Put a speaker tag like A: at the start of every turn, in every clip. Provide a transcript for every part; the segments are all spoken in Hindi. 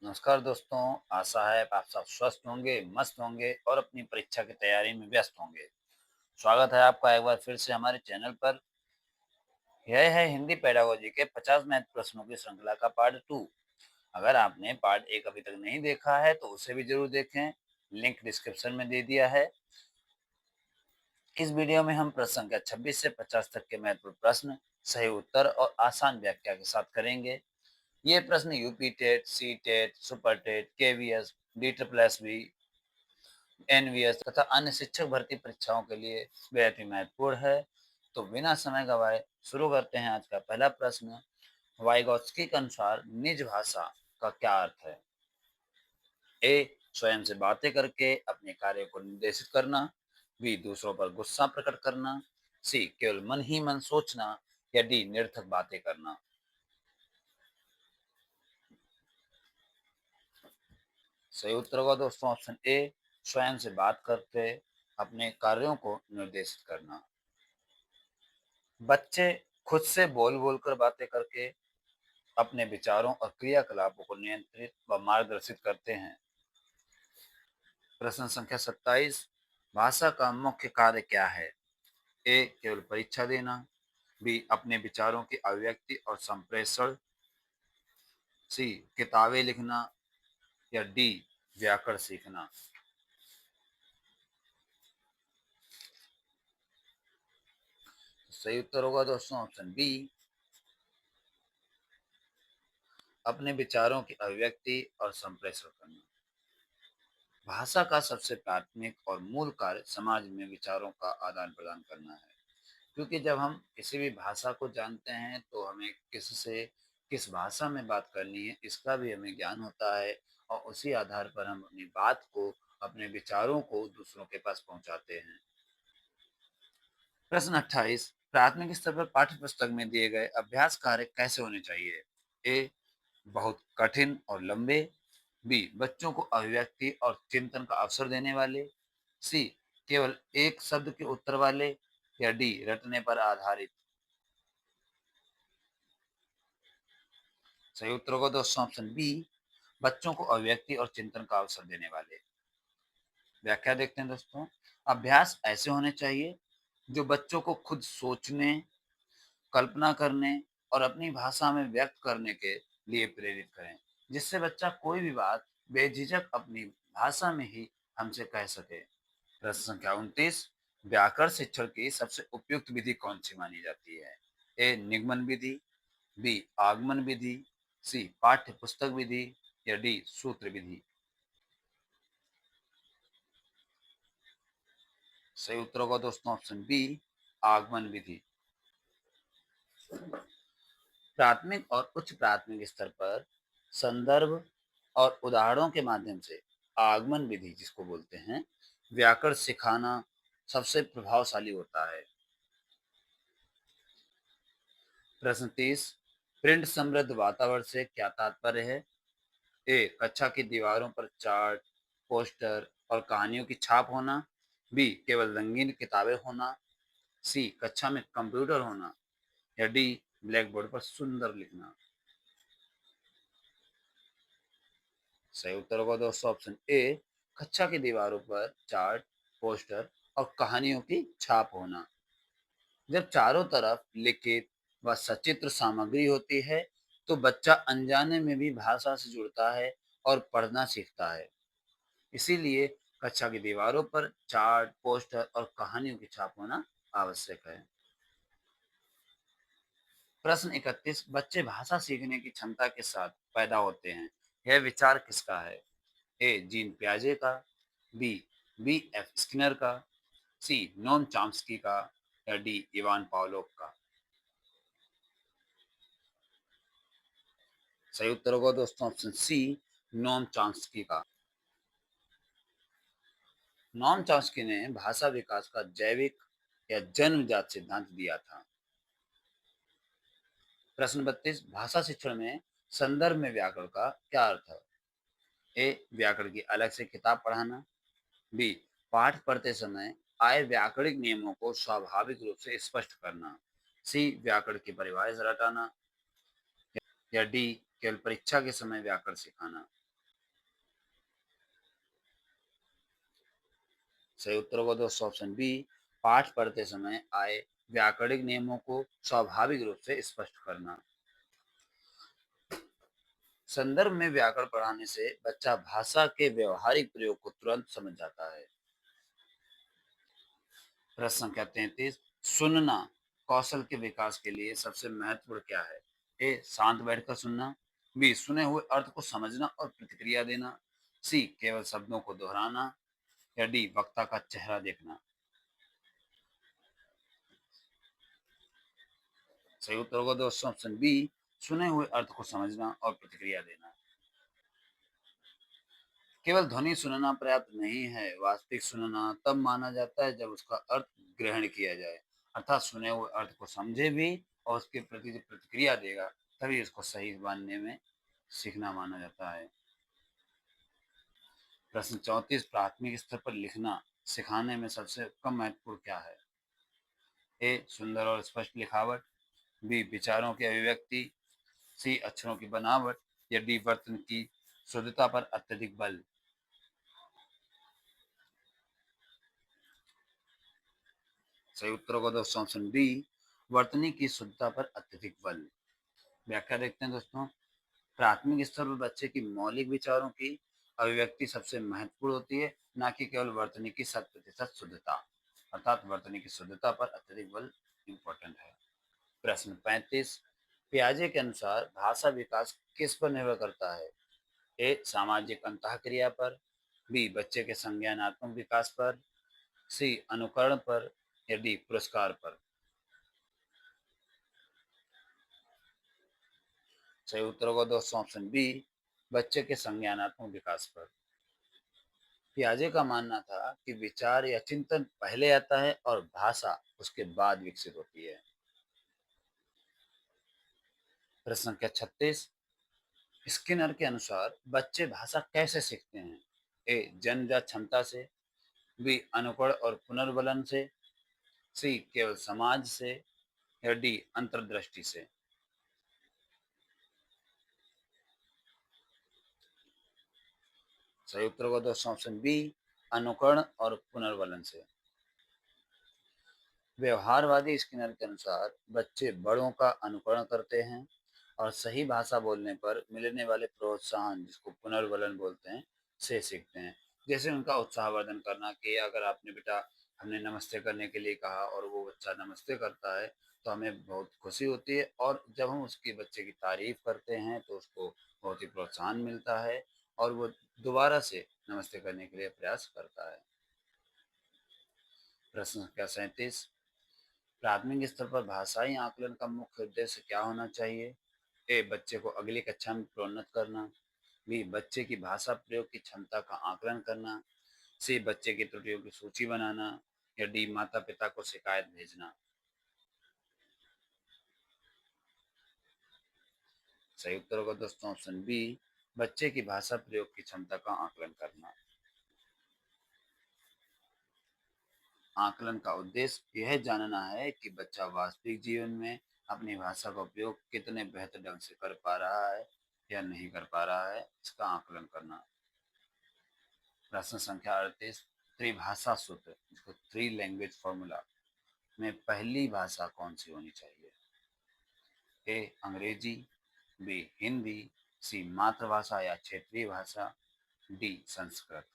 A: नमस्कार दोस्तों। आशा है आप सब स्वस्थ होंगे, मस्त होंगे और अपनी परीक्षा की तैयारी में व्यस्त होंगे। स्वागत है आपका एक बार फिर से हमारे चैनल पर। यह है हिंदी पेडागोजी के 50 मैथ प्रश्नों की श्रृंखला का पार्ट 2। अगर आपने पार्ट 1 अभी तक नहीं देखा है तो उसे भी जरूर देखें। लिंक डिस्क्रिप्शन में दे दिया है। इस वीडियो में हम प्रश्न संख्या 26 से 50 तक के महत्वपूर्ण प्रश्न, सही उत्तर और आसान व्याख्या के साथ करेंगे। ये प्रश्न UP TET, C TET, super TET, KVS, D triple S B, NVS तथा अन्य शिक्षक भर्ती परीक्षाओं के लिए बेहद ही महत्वपूर्ण है। तो बिना समय गवाए शुरू करते हैं आज का पहला प्रश्न। वाइगॉत्स्की के अनुसार निज भाषा का क्या अर्थ है? ए, स्वयं से बातें करके अपने कार्य को निर्देशित करना। बी, दूसरों पर गुस्सा प्रकट करना। सी, केवल मन ही मन सोचना। या डी, निरर्थक बातें करना। सही उत्तर होगा दोस्तों ऑप्शन ए, स्वयं से बात करके अपने कार्यों को निर्देशित करना। बच्चे खुद से बोल बोल कर बातें करके अपने विचारों और क्रियाकलापों को नियंत्रित व मार्गदर्शित करते हैं। प्रश्न संख्या 27, भाषा का मुख्य कार्य क्या है? ए, केवल परीक्षा देना। बी, अपने विचारों की अभिव्यक्ति और संप्रेषण। सी, किताबें लिखना। या डी, व्याकरण सीखना। सही उत्तर होगा दोस्तों ऑप्शन बी, अपने विचारों की अभिव्यक्ति और संप्रेषण करना। भाषा का सबसे प्राथमिक और मूल कार्य समाज में विचारों का आदान प्रदान करना है। क्योंकि जब हम किसी भी भाषा को जानते हैं तो हमें किससे किस भाषा में बात करनी है इसका भी हमें ज्ञान होता है, और उसी आधार पर हम अपनी बात को, अपने विचारों को दूसरों के पास पहुंचाते हैं। प्रश्न 28, प्राथमिक स्तर पर पाठ्य पुस्तक में दिए गए अभ्यास कार्य कैसे होने चाहिए? ए, बहुत कठिन और लंबे। बी, बच्चों को अभिव्यक्ति और चिंतन का अवसर देने वाले। सी, केवल एक शब्द के उत्तर वाले। या डी, रटने पर आधारित। सही उत्तर होगा दोस्तों ऑप्शन बी, बच्चों को अभिव्यक्ति और चिंतन का अवसर देने वाले। व्याख्या देखते हैं दोस्तों। अभ्यास ऐसे होने चाहिए जो बच्चों को खुद सोचने, कल्पना करने और अपनी भाषा में व्यक्त करने के लिए प्रेरित करें, जिससे बच्चा कोई भी बात बेझिझक अपनी भाषा में ही हमसे कह सके। प्रश्न संख्या 29, व्याकरण शिक्षण की सबसे उपयुक्त विधि कौन सी मानी जाती है? ए, निगमन विधि। बी, आगमन विधि। सी, पाठ्य पुस्तक विधि। या डी, सूत्र विधि। सही उत्तर होगा दोस्तों ऑप्शन बी, आगमन विधि। प्राथमिक और उच्च प्राथमिक स्तर पर संदर्भ और उदाहरणों के माध्यम से आगमन विधि जिसको बोलते हैं, व्याकरण सिखाना सबसे प्रभावशाली होता है। प्रश्न 30, प्रिंट समृद्ध वातावरण से क्या तात्पर्य है? ए, कक्षा की दीवारों पर चार्ट, पोस्टर और कहानियों की छाप होना। बी, केवल रंगीन किताबें होना। सी, कक्षा में कंप्यूटर होना। या डी, ब्लैक बोर्ड पर सुंदर लिखना। सही उत्तर होगा दोस्तों ऑप्शन ए, कक्षा की दीवारों पर चार्ट, पोस्टर और कहानियों की छाप होना। जब चारों तरफ लिखित व सचित्र सामग्री होती है तो बच्चा अनजाने में भी भाषा से जुड़ता है और पढ़ना सीखता है। इसीलिए कक्षा की दीवारों पर चार्ट, पोस्टर और कहानियों की छाप होना आवश्यक है। प्रश्न 31, बच्चे भाषा सीखने की क्षमता के साथ पैदा होते हैं, यह विचार किसका है? ए, जीन पियाजे का। बी, बी एफ स्किनर का। सी, नोम चॉम्स्की का। या डी, इवान पावलोव का। सही उत्तर होगा दोस्तों ऑप्शन सी, नोम चॉम्स्की का। नोम चॉम्स्की ने भाषा विकास का जैविक या जन्मजात सिद्धांत दिया था। प्रश्न 32, भाषा शिक्षण में संदर्भ में व्याकरण का क्या अर्थ है? ए, व्याकरण की अलग से किताब पढ़ाना। बी, पाठ पढ़ते समय आए व्याकरणिक नियमों को स्वाभाविक रूप से स्पष्ट करना। सी, व्याकरण की परिभाषा रटाना। या डी, केवल परीक्षा के समय व्याकरण सिखाना। सही उत्तर होगा दोस्तों ऑप्शन बी, पाठ पढ़ते समय आए व्याकरणिक नियमों को स्वाभाविक रूप से स्पष्ट करना। संदर्भ में व्याकरण पढ़ाने से बच्चा भाषा के व्यवहारिक प्रयोग को तुरंत समझ जाता है। प्रश्न संख्या 33, सुनना कौशल के विकास के लिए सबसे महत्वपूर्ण क्या है? ए शांत बैठकर सुनना, बी सुने हुए अर्थ को समझना और प्रतिक्रिया देना, सी केवल शब्दों को दोहराना, या डी वक्ता का चेहरा देखना। सही उत्तर होगा दोस्तों ऑप्शन बी, सुने हुए अर्थ को समझना और प्रतिक्रिया देना। केवल ध्वनि सुनना पर्याप्त नहीं है, वास्तविक सुनना तब माना जाता है जब उसका अर्थ ग्रहण किया जाए, अर्थात सुने हुए अर्थ को समझे भी और उसके प्रति जो प्रतिक्रिया देगा तभी इसको सही मानने में सीखना माना जाता है। प्रश्न 34, प्राथमिक स्तर पर लिखना सिखाने में सबसे कम महत्वपूर्ण क्या है? ए सुंदर और स्पष्ट लिखावट, बी विचारों की अभिव्यक्ति, सी अक्षरों की बनावट, या डी वर्तन की शुद्धता पर अत्यधिक बल। सही उत्तर होगा दोस्तों ऑप्शन बी, वर्तनी की शुद्धता पर अत्यधिक बल। व्याख्या देखते हैं दोस्तों। प्राथमिक स्तर पर बच्चे की मौलिक विचारों की अभिव्यक्ति सबसे महत्वपूर्ण होती है, ना कि केवल वर्तनी की 100% शुद्धता, अर्थात वर्तनी की शुद्धता पर अत्यधिक बल इम्पोर्टेंट है। प्रश्न 35, पियाजे के अनुसार भाषा विकास किस पर निर्भर करता है? ए सामाजिक अंतःक्रिया पर, बी बच्चे के संज्ञानात्मक विकास पर, सी अनुकरण पर, या डी पुरस्कार पर। सही उत्तर होगा दोस्तों ऑप्शन बी, बच्चे के संज्ञानात्मक विकास पर। पियाजे का मानना था कि विचार या चिंतन पहले आता है और भाषा उसके बाद विकसित होती है। प्रश्न संख्या 36, स्किनर के अनुसार बच्चे भाषा कैसे सीखते हैं? ए जन्मजात क्षमता से, बी अनुकरण और पुनर्बलन से, सी केवल समाज से, या डी अंतर्दृष्टि से। सही उत्तर होगा दोस्तों ऑप्शन बी, अनुकरण और पुनर्बलन से। व्यवहारवादी स्किनर के अनुसार बच्चे बड़ों का अनुकरण करते हैं और सही भाषा बोलने पर मिलने वाले प्रोत्साहन, जिसको पुनर्बलन बोलते हैं, से सीखते हैं। जैसे उनका उत्साहवर्धन करना कि अगर आपने बेटा हमने नमस्ते करने के लिए कहा और वो बच्चा नमस्ते करता है तो हमें बहुत खुशी होती है, और जब हम उसकी बच्चे की तारीफ करते हैं तो उसको बहुत ही प्रोत्साहन मिलता है और वो दोबारा से नमस्ते करने के लिए प्रयास करता है। प्रश्न संख्या 37, प्राथमिक स्तर पर भाषाई आकलन का मुख्य उद्देश्य क्या होना चाहिए? ए बच्चे को अगली कक्षा में प्रोन्नत करना, बी बच्चे की भाषा प्रयोग की क्षमता का आकलन करना, सी बच्चे की त्रुटियों की सूची बनाना, या डी माता पिता को शिकायत भेजना। सही उत्तर होगा दोस्तों ऑप्शन बी, बच्चे की भाषा प्रयोग की क्षमता का आकलन करना। आकलन का उद्देश्य यह जानना है कि बच्चा वास्तविक जीवन में अपनी भाषा का उपयोग कितने बेहतर ढंग से कर पा रहा है या नहीं कर पा रहा है, इसका आकलन करना। प्रश्न संख्या 38, त्रिभाषा सूत्र, जिसको थ्री लैंग्वेज फॉर्मूला में पहली भाषा कौन सी होनी चाहिए? ए अंग्रेजी, बी हिंदी, सी मातृभाषा या क्षेत्रीय भाषा, डी संस्कृत।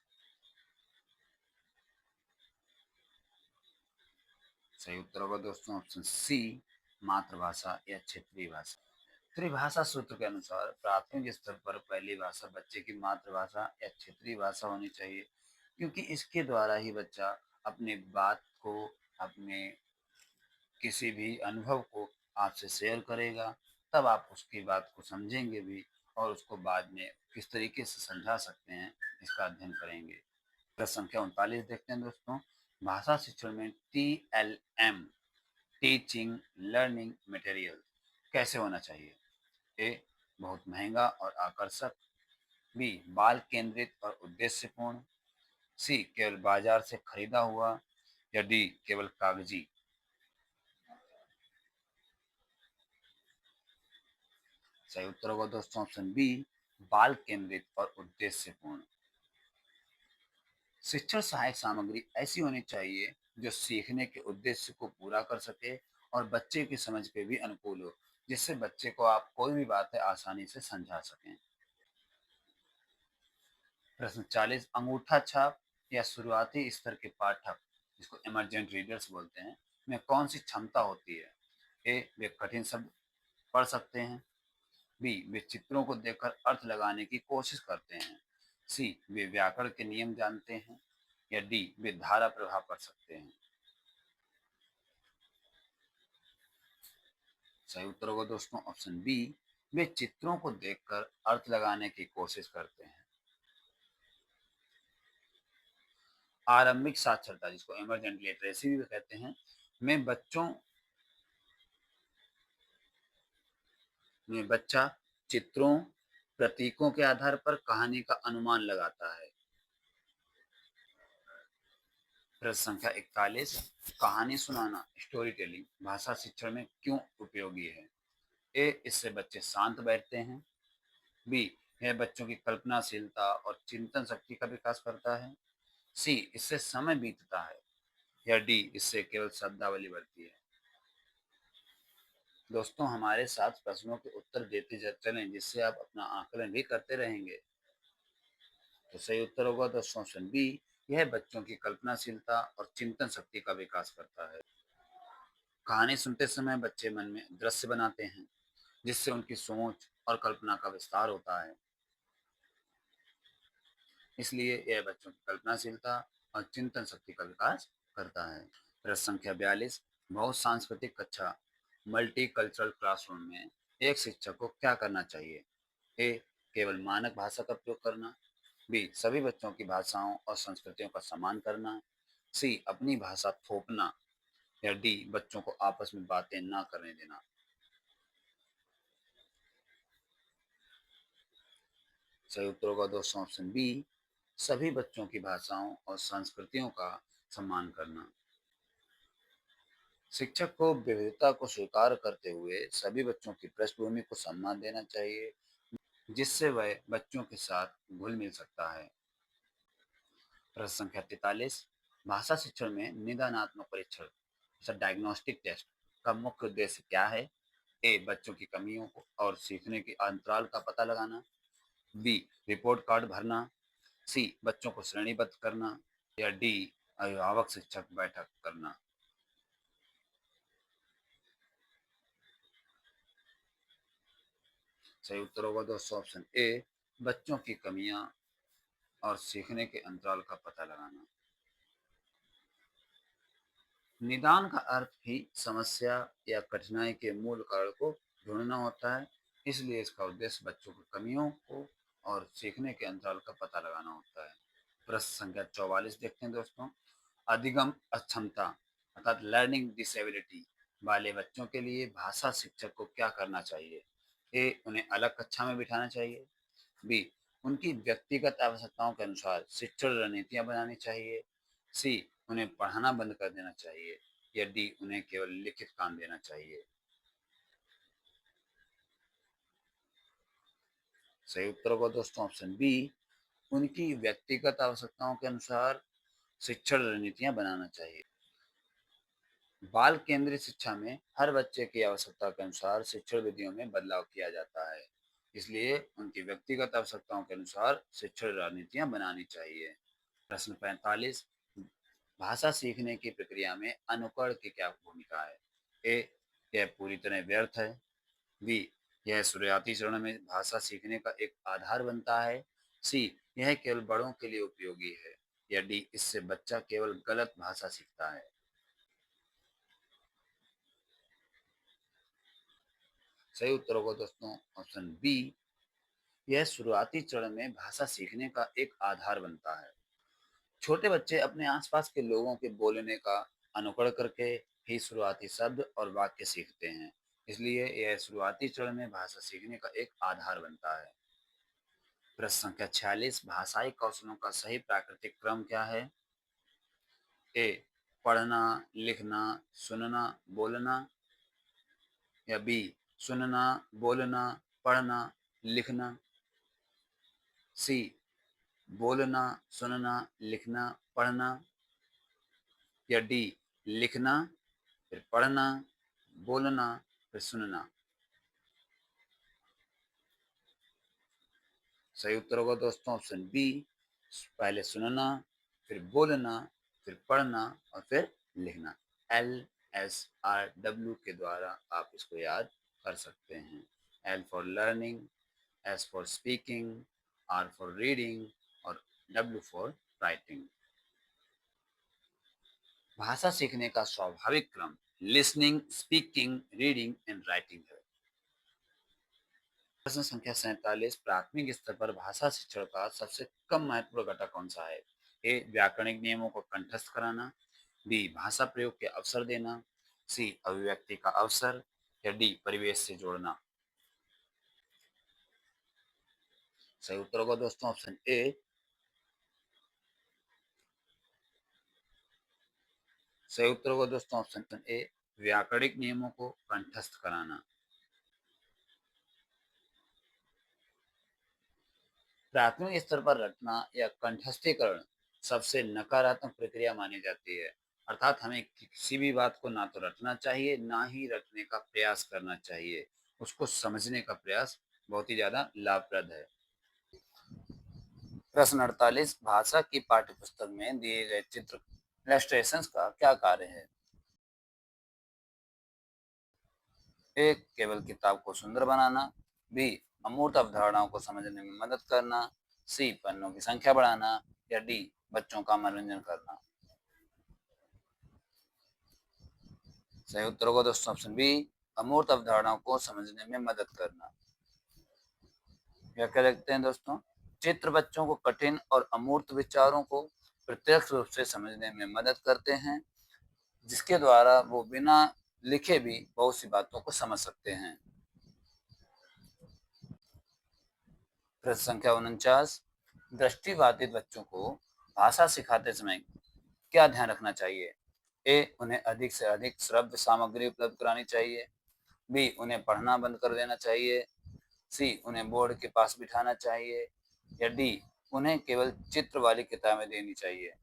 A: सही उत्तर होगा दोस्तों ऑप्शन सी, मातृभाषा या क्षेत्रीय भाषा। त्रिभाषा सूत्र के अनुसार प्राथमिक स्तर पर पहली भाषा बच्चे की मातृभाषा या क्षेत्रीय भाषा होनी चाहिए, क्योंकि इसके द्वारा ही बच्चा अपने बात को, अपने किसी भी अनुभव को आपसे शेयर करेगा, तब आप उसकी बात को समझेंगे भी और उसको बाद में किस तरीके से समझा सकते हैं इसका अध्ययन करेंगे। प्रश्न संख्या 39 देखते हैं दोस्तों। भाषा शिक्षण में TLM, टीचिंग लर्निंग मटेरियल, कैसे होना चाहिए? ए बहुत महंगा और आकर्षक, बी बाल केंद्रित और उद्देश्यपूर्ण, सी केवल बाजार से खरीदा हुआ, या डी केवल कागजी। सही उत्तर होगा दोस्तों ऑप्शन बी, बाल केंद्रित और उद्देश्यपूर्ण। शिक्षण सहायक सामग्री ऐसी होनी चाहिए जो सीखने के उद्देश्य को पूरा कर सके और बच्चे की समझ के भी अनुकूल हो, जिससे बच्चे को आप कोई भी बातें आसानी से समझा सकें। प्रश्न 40, अंगूठा छाप या शुरुआती स्तर के पाठक, जिसको इमर्जेंट रीडर्स बोलते हैं, में कौन सी क्षमता होती है? ए, वे कठिन शब्द पढ़ सकते हैं। बी, वे चित्रों को देखकर अर्थ लगाने की कोशिश करते हैं। सी, वे व्याकरण के नियम जानते हैं। या डी, वे धारा प्रवाह पढ़ सकते हैं। सही उत्तर होगा दोस्तों ऑप्शन बी, वे चित्रों को देखकर अर्थ लगाने की कोशिश करते हैं। आरंभिक साक्षरता, जिसको इमरजेंट लिटरेसी भी कहते हैं, में बच्चों में बच्चा चित्रों, प्रतीकों के आधार पर कहानी का अनुमान लगाता है। प्रश्न संख्या 41, कहानी सुनाना स्टोरी टेलिंग भाषा शिक्षण में क्यों उपयोगी है? ए, इससे बच्चे शांत बैठते हैं। बी, यह बच्चों की कल्पनाशीलता और चिंतन शक्ति का विकास करता है। सी, इससे समय बीतता है। या डी, इससे केवल शब्दावली बढ़ती है। दोस्तों हमारे साथ प्रश्नों के उत्तर देते चलें, जिससे आप अपना आकलन भी करते रहेंगे। तो सही उत्तर होगा दोस्तों ऑप्शन बी, यह बच्चों की कल्पनाशीलता और चिंतन शक्ति का विकास करता है। कहानी सुनते समय बच्चे मन में दृश्य बनाते हैं, जिससे उनकी सोच और कल्पना का विस्तार होता है। इसलिए यह बच्चों की कल्पनाशीलता और चिंतन शक्ति का विकास करता है। प्रश्न संख्या 42, बहु सांस्कृतिक कक्षा मल्टी कल्चरल क्लासरूम में एक शिक्षक को क्या करना चाहिए? ए, केवल मानक भाषा का प्रयोग करना। बी, सभी बच्चों की भाषाओं और संस्कृतियों का सम्मान करना। सी, अपनी भाषा थोपना। या डी, बच्चों को आपस में बातें ना करने देना। सही उत्तर होगा दोस्तों ऑप्शन बी, सभी बच्चों की भाषाओं और संस्कृतियों का सम्मान करना। शिक्षक को विविधता को स्वीकार करते हुए सभी बच्चों की पृष्ठभूमि को सम्मान देना चाहिए, जिससे वह बच्चों के साथ घुल मिल सकता है। प्रश्न संख्या 43, भाषा शिक्षण में निदानात्मक परीक्षण जैसा डायग्नोस्टिक टेस्ट का मुख्य उद्देश्य क्या है? ए, बच्चों की कमियों को और सीखने के अंतराल का पता लगाना। बी, रिपोर्ट कार्ड भरना। सी, बच्चों को श्रेणीबद्ध करना। या डी, अभिभावक शिक्षक बैठक करना। सही उत्तर होगा दोस्तों ऑप्शन ए, बच्चों की कमियां और सीखने के अंतराल का पता लगाना। निदान का अर्थ ही समस्या या कठिनाई के मूल कारण को ढूंढना होता है। इसलिए इसका उद्देश्य बच्चों की कमियों को और सीखने के अंतराल का पता लगाना होता है। प्रश्न संख्या 44 देखते हैं दोस्तों, अधिगम अक्षमता अर्थात लर्निंग डिसेबिलिटी वाले बच्चों के लिए भाषा शिक्षक को क्या करना चाहिए? ए, उन्हें अलग कक्षा में बिठाना चाहिए। बी, उनकी व्यक्तिगत आवश्यकताओं के अनुसार शिक्षण रणनीतियां बनानी चाहिए। सी, उन्हें पढ़ाना बंद कर देना चाहिए। या डी, उन्हें केवल लिखित काम देना चाहिए। सही उत्तर होगा दोस्तों ऑप्शन बी, उनकी व्यक्तिगत आवश्यकताओं के अनुसार शिक्षण रणनीतियां बनाना चाहिए। बाल केंद्रित शिक्षा में हर बच्चे की आवश्यकता के अनुसार शिक्षण विधियों में बदलाव किया जाता है। इसलिए उनकी व्यक्तिगत आवश्यकताओं के अनुसार शिक्षण रणनीतियां बनानी चाहिए। प्रश्न 45, भाषा सीखने की प्रक्रिया में अनुकरण की क्या भूमिका है? ए, यह पूरी तरह व्यर्थ है। बी, यह शुरुआती चरण में भाषा सीखने का एक आधार बनता है। सी, यह केवल बड़ों के लिए उपयोगी है। या डी, इससे बच्चा केवल गलत भाषा सीखता है। सही उत्तर होगा दोस्तों ऑप्शन बी, यह शुरुआती चरण में भाषा सीखने का एक आधार बनता है। छोटे बच्चे अपने आसपास के लोगों के बोलने का अनुकरण करके ही शुरुआती शब्द और वाक्य सीखते हैं। इसलिए यह शुरुआती चरण में भाषा सीखने का एक आधार बनता है। प्रश्न संख्या 46, भाषाई कौशलों का सही प्राकृतिक क्रम क्या है? ए, पढ़ना, लिखना, सुनना, बोलना। या बी, सुनना, बोलना, पढ़ना, लिखना। सी, बोलना, सुनना, लिखना, पढ़ना, या डी लिखना फिर पढ़ना, बोलना फिर सुनना। सही उत्तर होगा दोस्तों ऑप्शन बी, पहले सुनना, फिर बोलना, फिर पढ़ना और फिर लिखना। LSRW के द्वारा आप इसको याद कर सकते हैं। L for learning, S for speaking, R for reading और W फॉर राइटिंग। भाषा सीखने का स्वाभाविक क्रम listening, speaking, reading and writing है। प्रश्न संख्या 47, प्राथमिक स्तर पर भाषा शिक्षण का सबसे कम महत्वपूर्ण घटक कौन सा है? ए व्याकरणिक नियमों को कंठस्थ कराना, बी भाषा प्रयोग के अवसर देना, सी अभिव्यक्ति का अवसर या डी परिवेश से जोड़ना। सही उत्तर होगा दोस्तों ऑप्शन ए, सही उत्तर होगा दोस्तों ऑप्शन ए, व्याकरणिक नियमों को कंठस्थ कराना। प्राथमिक स्तर पर रटना या कंठस्थीकरण सबसे नकारात्मक प्रक्रिया मानी जाती है। अर्थात हमें किसी भी बात को ना तो रटना चाहिए, ना ही रटने का प्रयास करना चाहिए। उसको समझने का प्रयास बहुत ही ज्यादा लाभप्रद है। प्रश्न 48, भाषा की पाठ्यपुस्तक में दिए गए चित्र इलस्ट्रेशंस का क्या कार्य है? ए केवल किताब को सुंदर बनाना, बी अमूर्त अवधारणाओं को समझने में मदद करना, सी पन्नों की संख्या बढ़ाना या डी बच्चों का मनोरंजन करना। सही उत्तर होगा दोस्तों ऑप्शन बी, अमूर्त अवधारणाओं को समझने में मदद करना। क्या देखते हैं दोस्तों, चित्र बच्चों को कठिन और अमूर्त विचारों को प्रत्यक्ष रूप से समझने में मदद करते हैं, जिसके द्वारा वो बिना लिखे भी बहुत सी बातों को समझ सकते हैं। प्रश्न संख्या 49, दृष्टिबाधित बच्चों को भाषा सिखाते समय क्या ध्यान रखना चाहिए? ए उन्हें अधिक से अधिक श्रव्य सामग्री उपलब्ध करानी चाहिए, बी उन्हें पढ़ना बंद कर देना चाहिए, सी उन्हें बोर्ड के पास बिठाना चाहिए या डी उन्हें केवल चित्र वाली किताबें देनी चाहिए।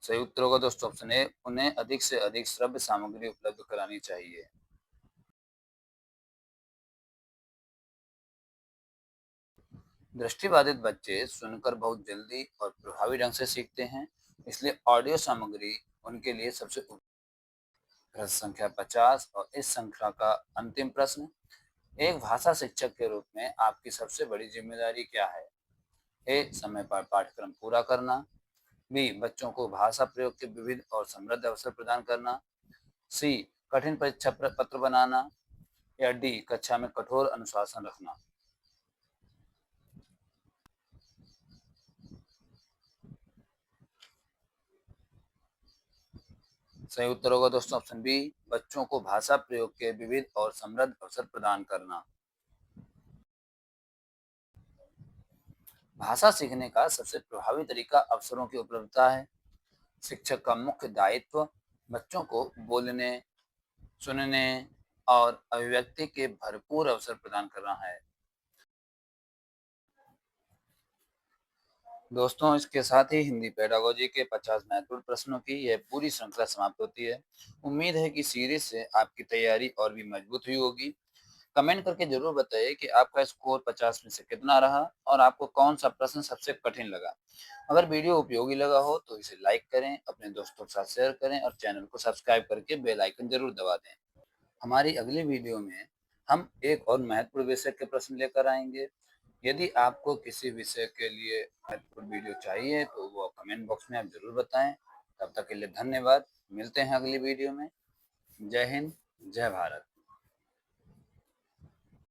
A: सही उत्तर होगा दोस्तों ऑप्शन ए, उन्हें अधिक से अधिक श्रव्य सामग्री उपलब्ध करानी चाहिए। दृष्टिबाधित बच्चे सुनकर बहुत जल्दी और प्रभावी ढंग से सीखते हैं, इसलिए ऑडियो सामग्री उनके लिए सबसे प्रश्न संख्या 50 और इस श्रृंखला का अंतिम प्रश्न, एक भाषा शिक्षक के रूप में आपकी सबसे बड़ी जिम्मेदारी क्या है? ए समय पर पाठ्यक्रम पूरा करना, बी बच्चों को भाषा प्रयोग के विविध और समृद्ध अवसर प्रदान करना, सी कठिन परीक्षा पत्र बनाना या डी कक्षा में कठोर अनुशासन रखना। सही उत्तर होगा दोस्तों ऑप्शन बी, बच्चों को भाषा प्रयोग के विविध और समृद्ध अवसर प्रदान करना। भाषा सीखने का सबसे प्रभावी तरीका अवसरों की उपलब्धता है। शिक्षक का मुख्य दायित्व बच्चों को बोलने, सुनने और अभिव्यक्ति के भरपूर अवसर प्रदान करना है। दोस्तों इसके साथ ही हिंदी पेडागोजी के 50 महत्वपूर्ण प्रश्नों की यह पूरी श्रृंखला समाप्त होती है। उम्मीद है कि सीरीज से आपकी तैयारी और भी मजबूत हुई होगी। कमेंट करके जरूर बताइए कि आपका स्कोर 50 में से कितना रहा और आपको कौन सा प्रश्न सबसे कठिन लगा। अगर वीडियो उपयोगी लगा हो तो इसे लाइक करें, अपने दोस्तों के साथ शेयर करें और चैनल को सब्सक्राइब करके बेल आइकन जरूर दबा दें। हमारी अगली वीडियो में हम एक और महत्वपूर्ण विषय के प्रश्न लेकर आएंगे। यदि आपको किसी विषय के लिए महत्वपूर्ण वीडियो चाहिए तो वो कमेंट बॉक्स में आप जरूर बताएं। तब तक के लिए धन्यवाद। मिलते हैं अगली वीडियो में। जय हिंद, जय भारत।